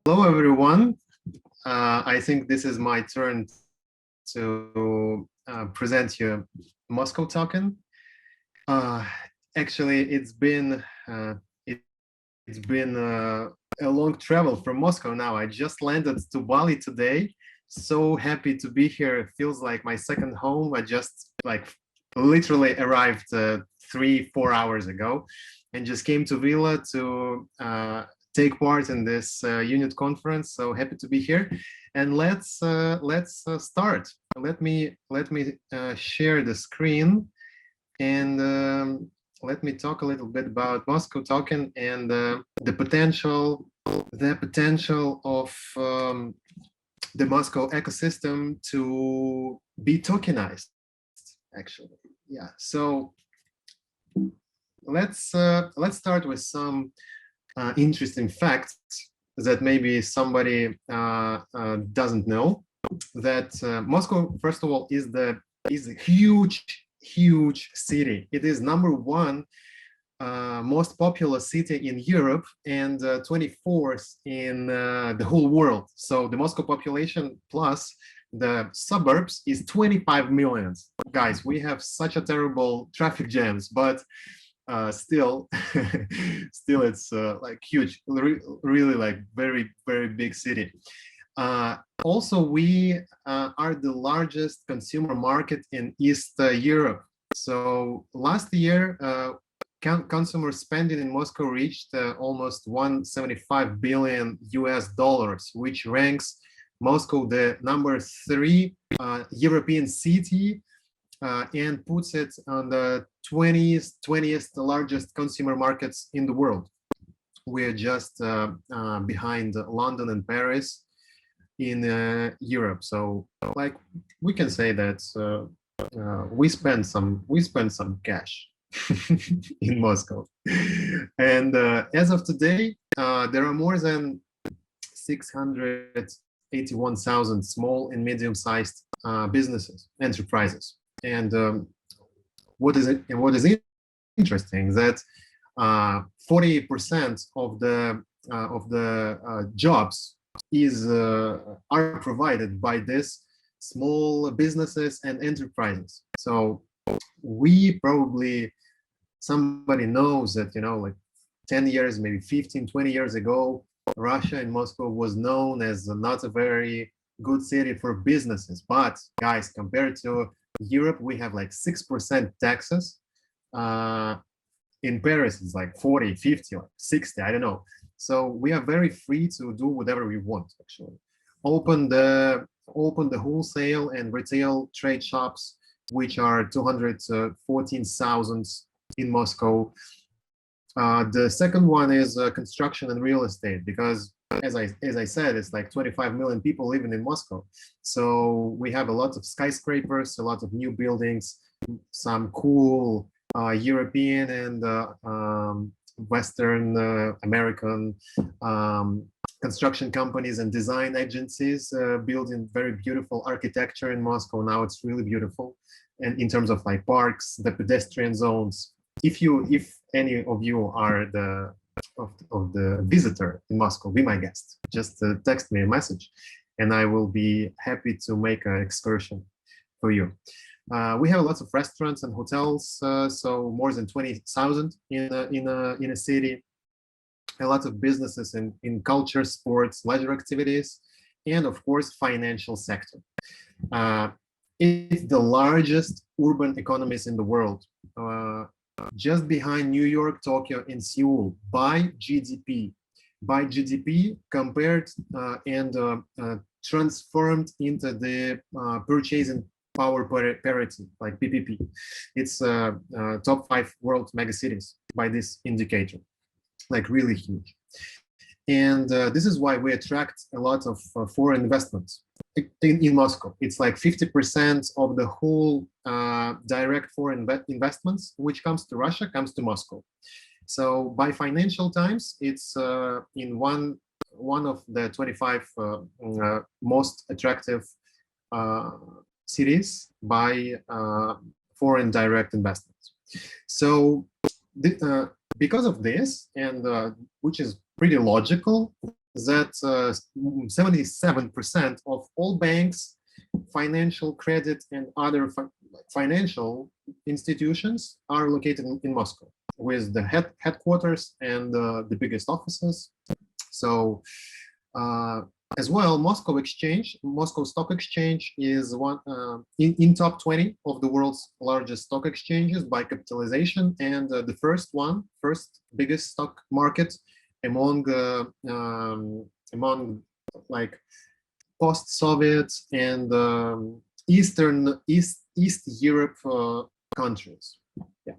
Hello, everyone. I think this is my turn to present you Moscow token. Uh, Actually, it, has been a long travel from Moscow now. I just landed to Bali today. So happy to be here. It feels like my second home. I just literally arrived 3-4 hours ago and just came to Villa to take part in this unit conference. So happy to be here, and let's start. Let me share the screen, and let me talk a little bit about Moscow token and the potential of the Moscow ecosystem to be tokenized. Actually, yeah. So let's start with some interesting facts that maybe somebody doesn't know. That Moscow, first of all, is a huge city. It is #1 most populous city in Europe and 24th in the whole world. So the Moscow population plus the suburbs is 25 million. Guys, we have such a terrible traffic jams, but still still it's like huge, really like very big city. Also, we are the largest consumer market in East Europe. So last year consumer spending in Moscow reached almost 175 billion US dollars, which ranks Moscow the #3 European city and puts it on the 20th largest consumer markets in the world. We're just behind London and Paris in Europe. So like we can say that we spend some cash in Moscow. And as of today, there are more than 681,000 small and medium-sized businesses, enterprises. And what is interesting that 40% of the jobs are provided by these small businesses and enterprises. So we probably, somebody knows that, like 10 years, maybe 15, 20 years ago, Russia and Moscow was known as not a very good city for businesses. But guys, compared to Europe, we have like 6% taxes. In Paris, it's like 40, 50, like 60, I don't know. So we are very free to do whatever we want, actually. Open the wholesale and retail trade shops, which are 214,000 in Moscow. The second one is construction and real estate, because as I said, it's like 25 million people living in Moscow. So we have a lot of skyscrapers, a lot of new buildings, some cool European and Western American construction companies and design agencies building very beautiful architecture in Moscow. Now it's really beautiful, and in terms of like parks, the pedestrian zones. If any of you are the visitor in Moscow, be my guest. Just text me a message, and I will be happy to make an excursion for you. We have lots of restaurants and hotels, so more than 20,000 in a city. A lot of businesses in culture, sports, leisure activities, and of course, financial sector. It's the largest urban economies in the world, just behind New York, Tokyo, and Seoul by GDP. By GDP compared and transformed into the purchasing power parity, like PPP. It's top 5 world megacities by this indicator, like really huge. And this is why we attract a lot of foreign investments in Moscow. It's like 50% of the whole direct foreign investments, which comes to Russia, comes to Moscow. So by Financial Times, it's in one of the 25 most attractive cities by foreign direct investments. So because of this, and which is pretty logical, that 77% of all banks, financial, credit, and other financial institutions are located in Moscow, with the headquarters and the biggest offices. So as well, Moscow Stock Exchange is one in top 20 of the world's largest stock exchanges by capitalization, and the first biggest stock market among like post-Soviet and East Europe countries. Yeah.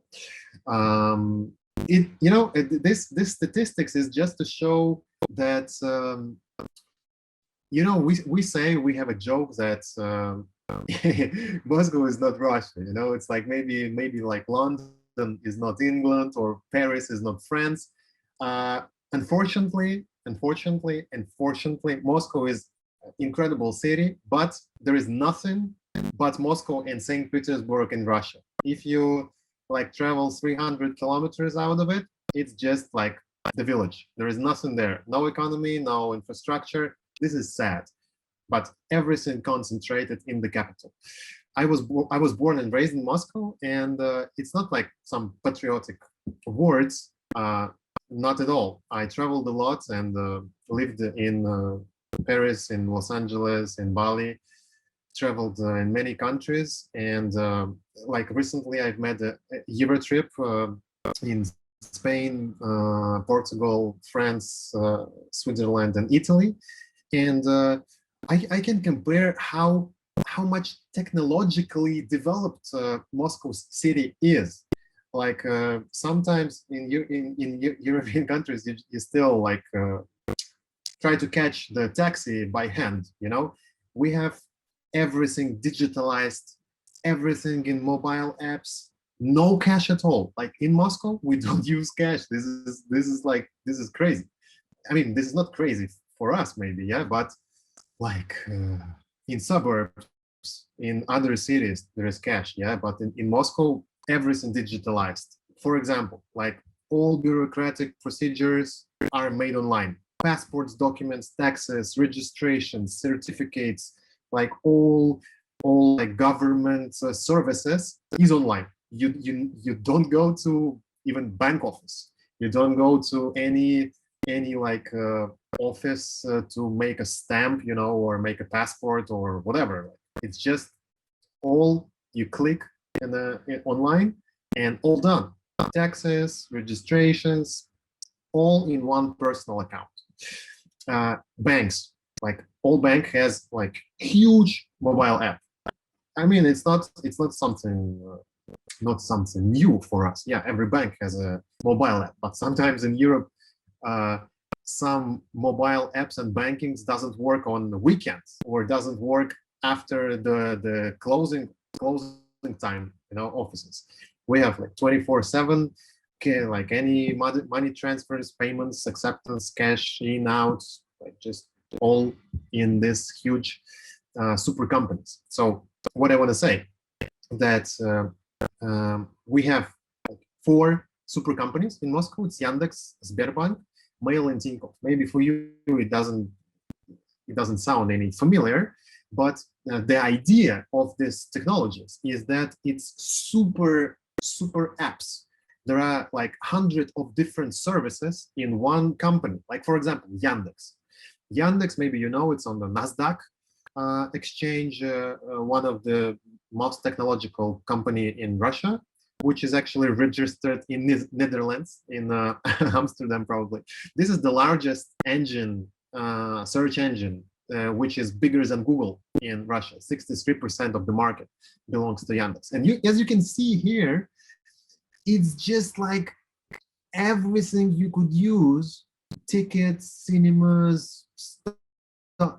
This statistics is just to show that we say, we have a joke that Moscow is not Russia. It's like maybe like London is not England, or Paris is not France. Unfortunately, Moscow is an incredible city, but there is nothing but Moscow and St. Petersburg in Russia. If you like travel 300 kilometers out of it, it's just like the village. There is nothing there. No economy, no infrastructure. This is sad, but everything concentrated in the capital. I was born and raised in Moscow, and it's not like some patriotic words. Not at all. I traveled a lot and lived in Paris, in Los Angeles, in Bali, traveled in many countries. And like recently, I've made a Euro trip in Spain, Portugal, France, Switzerland, and Italy. And I can compare how much technologically developed Moscow city is. Like sometimes in European countries, you still like try to catch the taxi by hand. We have everything digitalized, everything in mobile apps, no cash at all. Like in Moscow, we don't use cash. This is crazy. I mean, this is not crazy for us, maybe, yeah, but like in suburbs, in other cities, there is cash, yeah, but in Moscow, everything digitalized. For example, like all bureaucratic procedures are made online. Passports, documents, taxes, registrations, certificates, like all like government services is online. You don't go to even bank office. You don't go to any like office to make a stamp, or make a passport or whatever. It's just all you click online and all done. Taxes, registrations, all in one personal account. Banks, like all bank has like huge mobile app. I mean, it's not something new for us. Yeah, every bank has a mobile app, but sometimes in Europe, some mobile apps and bankings doesn't work on the weekends, or doesn't work after the closing time, offices. We have like 24/7, like any money transfers, payments, acceptance, cash in, out, like just all in this huge super companies. So what I want to say, that we have like 4 super companies in Moscow. It's Yandex, Sberbank, Mail, and Tinkoff. Maybe for you it doesn't sound any familiar, but the idea of these technologies is that it's super apps. There are like hundreds of different services in one company. Like for example, Yandex. Yandex, maybe it's on the Nasdaq exchange, one of the most technological company in Russia, which is actually registered in Netherlands, in Amsterdam probably. This is the largest engine, search engine, which is bigger than Google in Russia. 63% of the market belongs to Yandex. And as you can see here, it's just like everything you could use: tickets, cinemas, stuff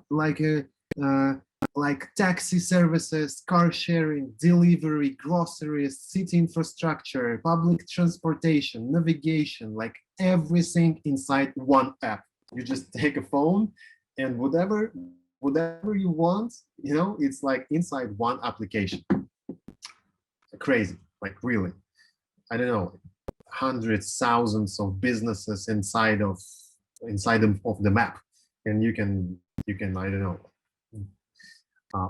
like taxi services, car sharing, delivery, groceries, city infrastructure, public transportation, navigation, like everything inside one app. You just take a phone and whatever you want, it's like inside one application. Crazy, like really. I don't know, hundreds, thousands of businesses inside of the map. and you can I don't know,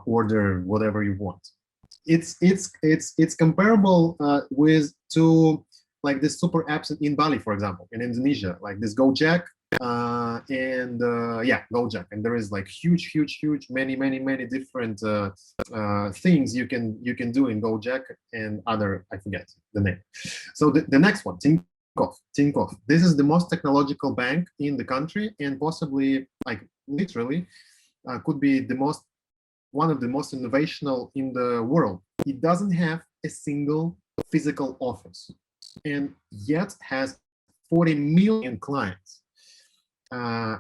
order whatever you want. It's comparable with to like this super apps in Bali, for example, in Indonesia, like this Gojek and yeah, Gojek, and there is like huge many different things you can do in Gojek and other, I forget the name. So the next one, Tinkoff. This is the most technological bank in the country, and possibly like literally could be the most one of the most innovational in the world. It doesn't have a single physical office, and yet has 40 million clients. Uh,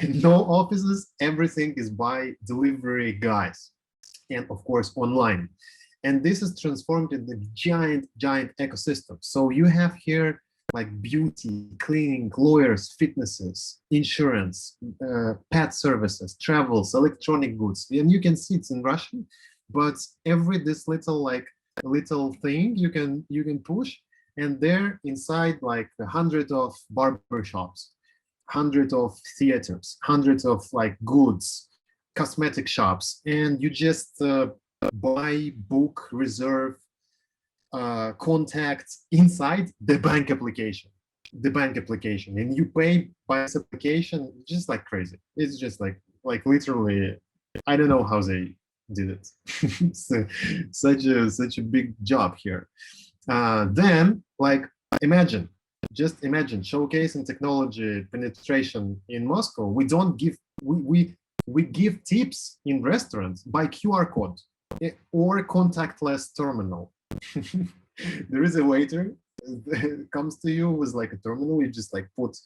no offices, everything is by delivery guys, and of course online. And this is transformed into a giant ecosystem. So you have here like beauty, cleaning, lawyers, fitnesses, insurance, pet services, travels, electronic goods. And you can see it's in Russian, but every this little thing you can push, and there inside like 100 of barber shops, 100 of theaters, hundreds of like goods, cosmetic shops, and you just buy, book, reserve, contacts inside the bank application, and you pay by this application just like crazy. It's just like literally, I don't know how they did it. So, such a big job here. Then like just imagine showcasing technology penetration in Moscow. We don't give we give tips in restaurants by QR code or contactless terminal. There is a waiter that comes to you with like a terminal. You just like put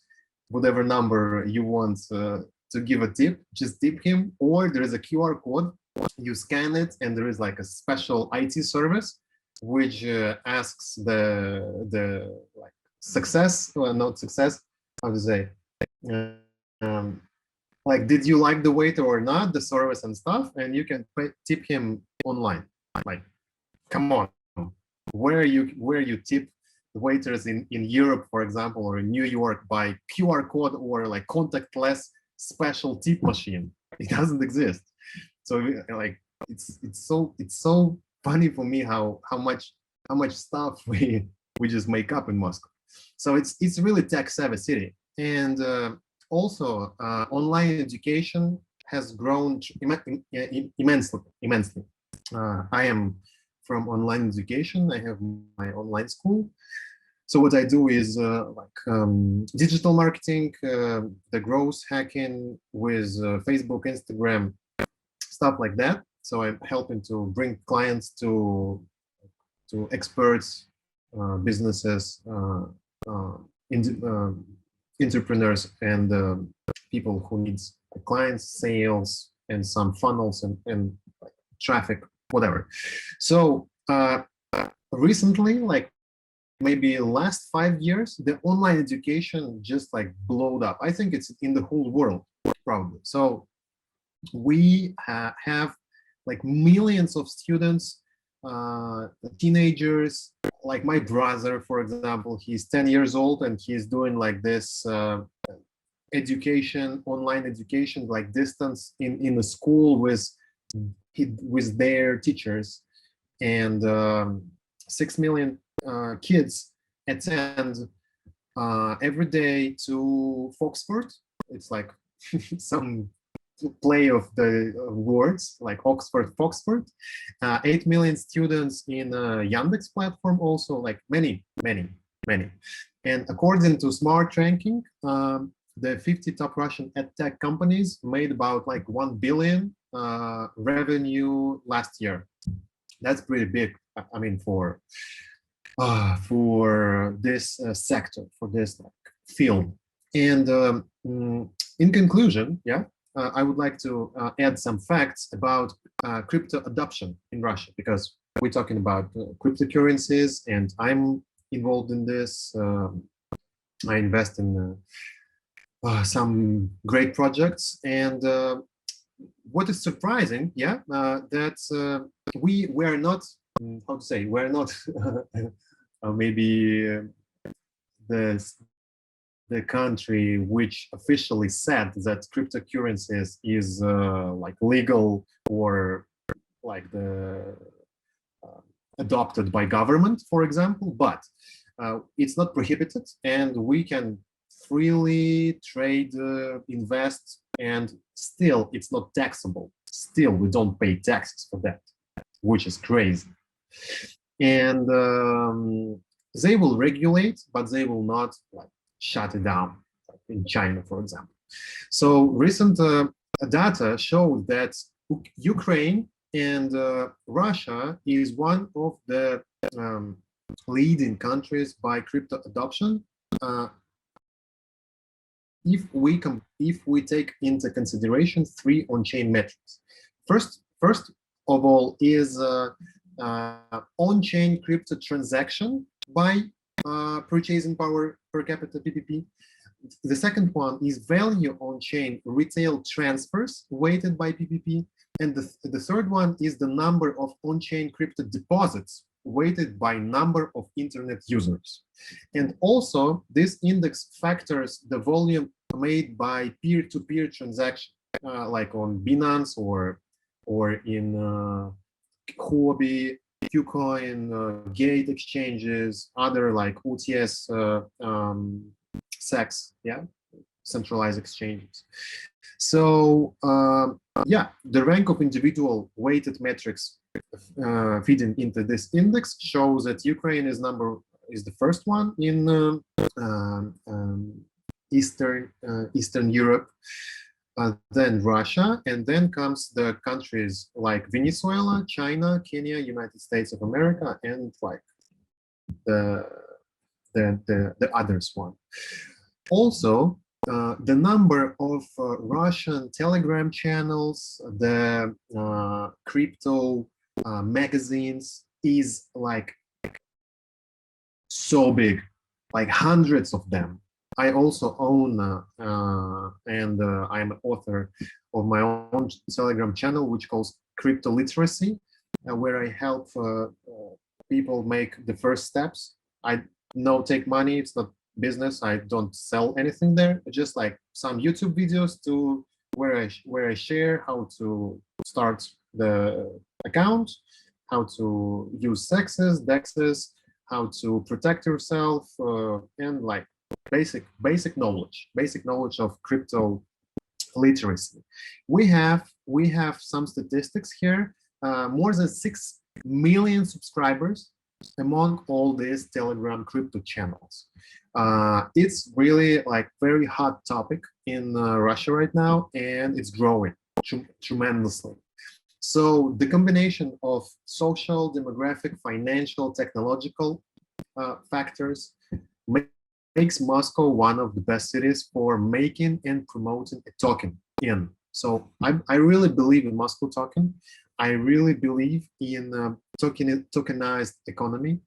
whatever number you want to give a tip, just tip him, or there is a QR code, you scan it, and there is like a special IT service which asks the like success, or not success, how to say, um, like, did you like the waiter or not, the service and stuff, and you can tip him online. Like, come on, where you tip the waiters in Europe, for example, or in New York by QR code or like contactless special tip machine? It doesn't exist. So like it's so funny for me how much stuff we just make up in Moscow. So it's really tech savvy city, and also online education has grown immensely. I am from online education. I have my online school. So what I do is digital marketing, the growth hacking with Facebook, Instagram, stuff like that. So I'm helping to bring clients to experts, businesses, in, entrepreneurs, and people who needs clients, sales, and some funnels and like, traffic, whatever. So recently, like maybe last 5 years, the online education just like blowed up. I think it's in the whole world, probably. So we have like millions of students, teenagers, like my brother, for example. He's 10 years old and he's doing like this education, online education, like distance in a school with their teachers, and 6 million kids attend every day to Foxford. It's like some play of the words, like Oxford, Foxford. 8 million students in Yandex platform, also like many. And according to Smart Ranking, the 50 top Russian edtech companies made about like 1 billion revenue last year. That's pretty big. I mean, for this sector, for this like field. And in conclusion, yeah, I would like to add some facts about crypto adoption in Russia, because we're talking about cryptocurrencies, and I'm involved in this. I invest in some great projects, and what is surprising, yeah, that we're not, how to say, we're not maybe the the country which officially said that cryptocurrencies is like legal or like the adopted by government, for example, but it's not prohibited, and we can freely trade, invest, and still it's not taxable. Still, we don't pay taxes for that, which is crazy. And they will regulate, but they will not like shut it down, like in China, for example. So recent data shows that Ukraine and Russia is one of the leading countries by crypto adoption. If we take into consideration three on-chain metrics. First of all is on-chain crypto transaction by purchasing power per capita PPP. The second one is value on-chain retail transfers weighted by PPP. And the third one is the number of on-chain crypto deposits weighted by number of internet users. And also, this index factors the volume made by peer-to-peer transaction, like on Binance or in Huobi, KuCoin, Gate exchanges, other like OTS SEX, yeah, centralized exchanges. So yeah, the rank of individual weighted metrics feeding into this index shows that Ukraine is the first one in Eastern Europe, then Russia, and then comes the countries like Venezuela, China, Kenya, United States of America, and like the others one. Also, the number of Russian Telegram channels, the crypto magazines is like so big, like hundreds of them. I also own and I'm an author of my own Telegram channel, which calls Crypto Literacy, where I help people make the first steps. I no take money, it's not business. I don't sell anything there. Just like some YouTube videos to where I share how to start the account, how to use sexes, dexes, how to protect yourself, and like basic knowledge of crypto literacy. We have some statistics here. More than 6 million subscribers among all these Telegram crypto channels. It's really like very hot topic in Russia right now, and it's growing tremendously. So the combination of social, demographic, financial, technological factors makes Moscow one of the best cities for making and promoting a token in. So I really believe in Moscow token. I really believe in tokenized economy.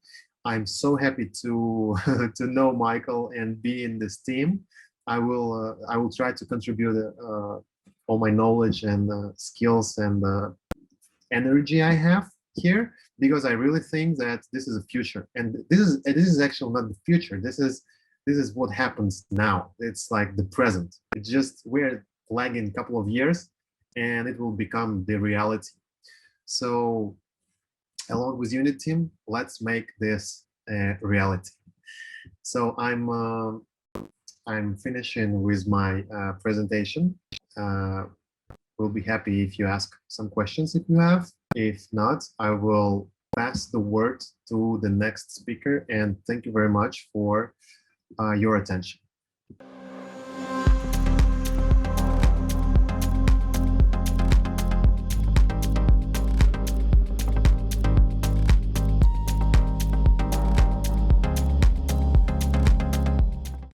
I'm so happy to to know Michael and be in this team. I will try to contribute all my knowledge and skills and energy I have here, because I really think that this is a future, and this is actually not the future. This is what happens now. It's like the present. It's just we're lagging a couple of years, and it will become the reality. So, along with Unit Team, let's make this a reality. So I'm finishing with my presentation. We'll be happy if you ask some questions if you have. If not, I will pass the word to the next speaker, and thank you very much for your attention.